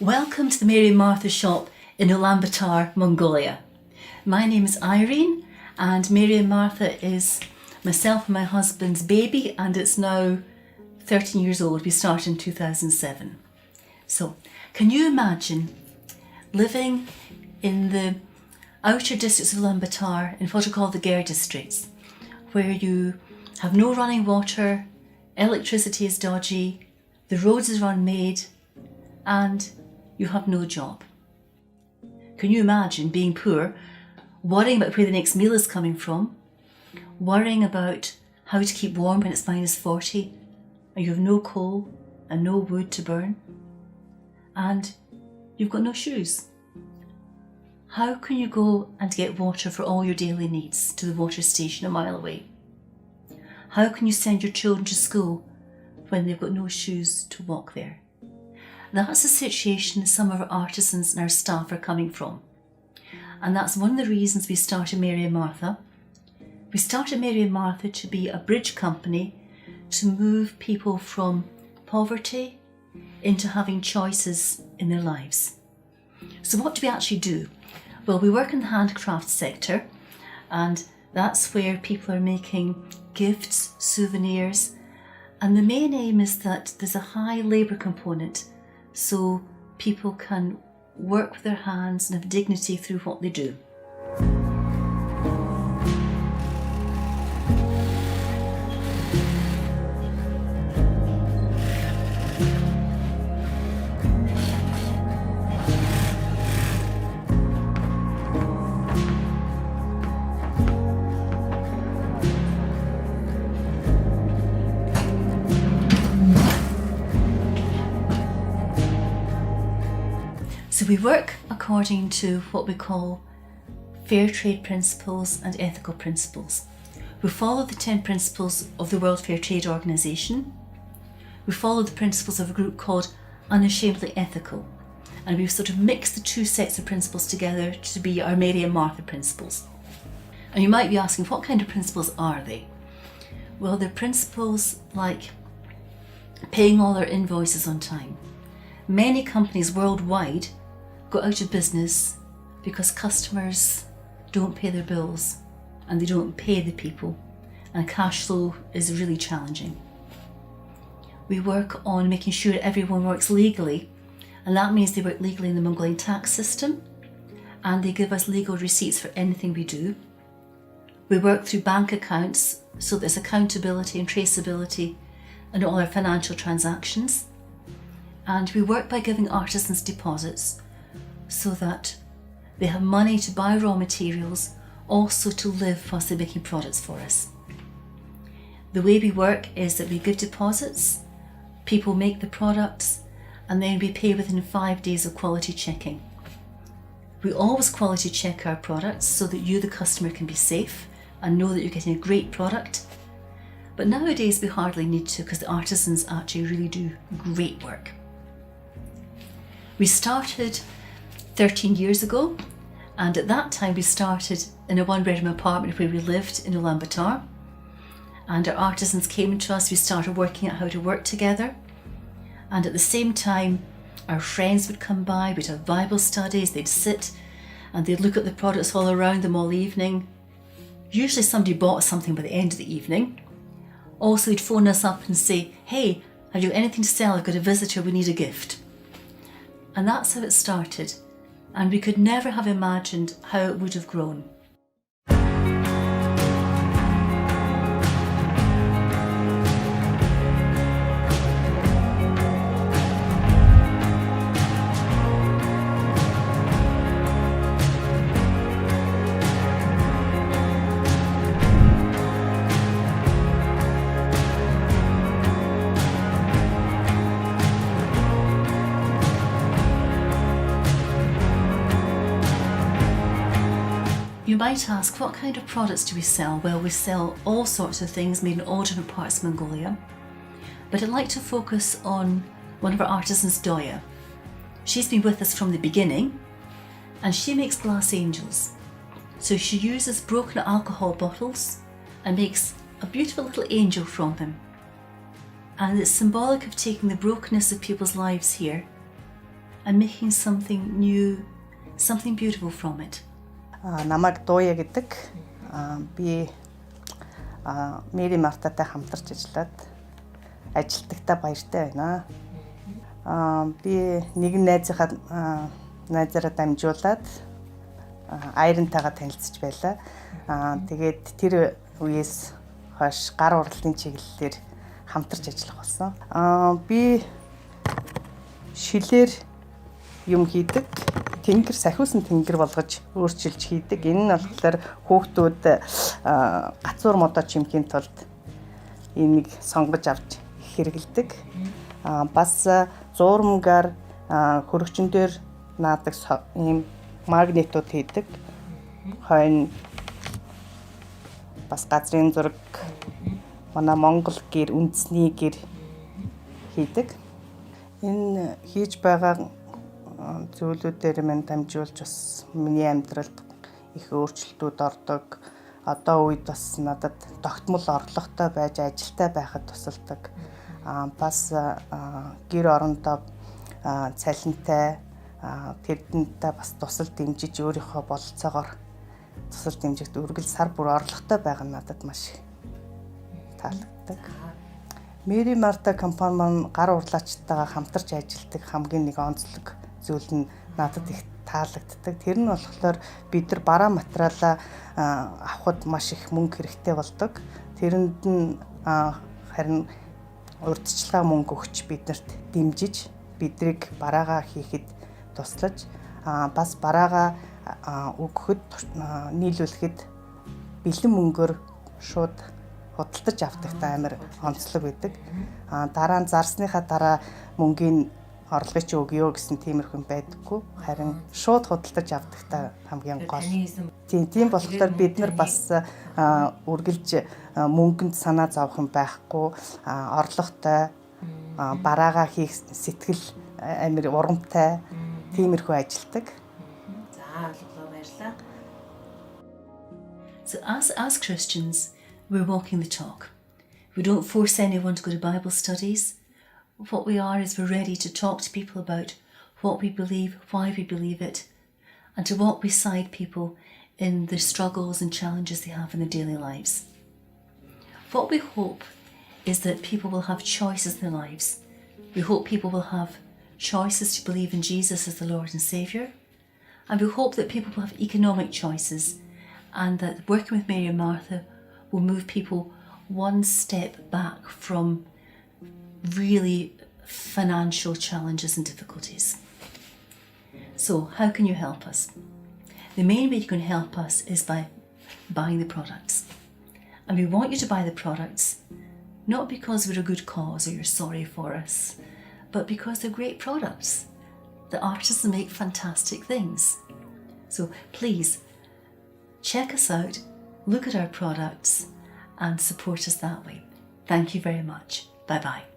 Welcome to the Mary and Martha shop in Ulaanbaatar, Mongolia. My name is Irene and Mary and Martha is myself and my husband's baby, and it's now 13 years old. We started in 2007. So can you imagine living in the outer districts of Ulaanbaatar in what are called the Ger districts, where you have no running water, electricity is dodgy, the roads are unmade, and you have no job. Can you imagine being poor, worrying about where the next meal is coming from, worrying about how to keep warm when it's -40, and you have no coal and no wood to burn, and you've got no shoes? How can you go and get water for all your daily needs to the water station a mile away? How can you send your children to school when they've got no shoes to walk there? That's the situation some of our artisans and our staff are coming from. And that's one of the reasons we started Mary and Martha. We started Mary and Martha to be a bridge company to move people from poverty into having choices in their lives. So what do we actually do? Well, we work in the handcraft sector, and that's where people are making gifts, souvenirs, and the main aim is that there's a high labour component so people can work with their hands and have dignity through what they do. So we work according to what we call fair trade principles and ethical principles. We follow the 10 principles of the World Fair Trade Organization. We follow the principles of a group called Unashamedly Ethical. And we've sort of mixed the two sets of principles together to be our Mary and Martha principles. And you might be asking, what kind of principles are they? Well, they're principles like paying all their invoices on time. Many companies worldwide go out of business because customers don't pay their bills and they don't pay the people, and cash flow is really challenging. We work on making sure everyone works legally, and that means they work legally in the Mongolian tax system and they give us legal receipts for anything we do. We work through bank accounts so there's accountability and traceability in all our financial transactions, and we work by giving artisans deposits so that they have money to buy raw materials, also to live whilst they're making products for us. The way we work is that we give deposits, people make the products, and then we pay within 5 days of quality checking. We always quality check our products so that you, the customer, can be safe and know that you're getting a great product. But nowadays we hardly need to, because the artisans actually really do great work. We started 13 years ago, and at that time we started in a one-bedroom apartment where we lived in Ulaanbaatar, and our artisans came to us. We started working out how to work together, and at the same time our friends would come by. We'd have Bible studies, they'd sit and they'd look at the products all around them all evening. Usually somebody bought something by the end of the evening. Also, they'd phone us up and say, "Hey, have you anything to sell? I've got a visitor, we need a gift." And that's how it started. And we could never have imagined how it would have grown. You might ask, what kind of products do we sell? Well, we sell all sorts of things made in all different parts of Mongolia, but I'd like to focus on one of our artisans, Doya. She's been with us from the beginning, and she makes glass angels. So she uses broken alcohol bottles and makes a beautiful little angel from them. And it's symbolic of taking the brokenness of people's lives here and making something new, something beautiful from it. Намайг Дууя гэдэг. Би Мэри Мартатай хамтарч ажилтгатаа баяртай байна. Би нэгэн найзаараа дамжуулаад Айрантайгаа танилцж байлаа. Тэгээд тэр үеэс хойш гар уралдын чиглэлээр хамтарч ажиллах болсон. Би шилээр юм хийдэг. Тэнгэр сахиусан тэнгэр болгож өөрчилж хийдэг. Энэ нь болохоор хүүхдүүд гацуур модоо чимхийн тулд энийг сонгож авч хэрэгэлдэг. Бас зуурмгаар хөрөгчөн дээр наадаг ийм магнитууд хийдэг. Хойно бас газрын зураг манай Монгол гэр үндэсний гэр хийдэг. Энэ хийж байгаа зүйлүүдээр минь дамжуулж бас миний амьдралд их өөрчлөлтүүд ордог. Одоо үед бас надад тогтмол орлоготой байж ажилтай байхад тусалдаг. Бас гэр орондоо цалинтай тэрдэнтэй бас тусал дэмжиж өөрийнхөө бололцоогоор тусал дэмжигт үргэлж сар бүр орлоготой байгаа нь надад маш таалагддаг. Мэри Марта компани маань гар урлаачтайгаа хамтарч ажилладаг хамгийн нэг онцлог зүйл нь надад их таалагддаг. Тэр нь болохоор бид нар бараа материалаа авахд маш их мөнгө хэрэгтэй болдог. Тэрэнд нь харин урьдчилгаа мөнгө өгч биднэрт дэмжиж бидрийг бараагаа хийхэд туслаж бас бараагаа өгөхөд нийлүүлэхэд бэлэн мөнгөөр шууд худалдаж авдагтай амар онцлог байдаг. Дараа нь зарсныхаа дараа мөнгөний орлогыг чи өгөө гэсэн тиймэрхэн байдаггүй. Харин шууд худалдаж авдагтай хамгийн гол. Тийм болохоор бид нар бас үргэлж мөнгөнд санаа зовох юм байхгүй. Орлоготой бараагаа хийх сэтгэл амар урамтай тиймэрхүү ажилдаг. За ойлголоо, баярлалаа. So as Christians, we're walking the talk. We don't force anyone to go to Bible studies. What we are is we're ready to talk to people about what we believe, why we believe it, and to walk beside people in the struggles and challenges they have in their daily lives. What we hope is that people will have choices in their lives. We hope people will have choices to believe in Jesus as the Lord and Saviour, and we hope that people will have economic choices, and that working with Mary and Martha will move people one step back from really financial challenges and difficulties. So how can you help us? The main way you can help us is by buying the products. And we want you to buy the products not because we're a good cause or you're sorry for us, but because they're great products. The artisans make fantastic things. So please check us out, look at our products and support us that way. Thank you very much. Bye-bye.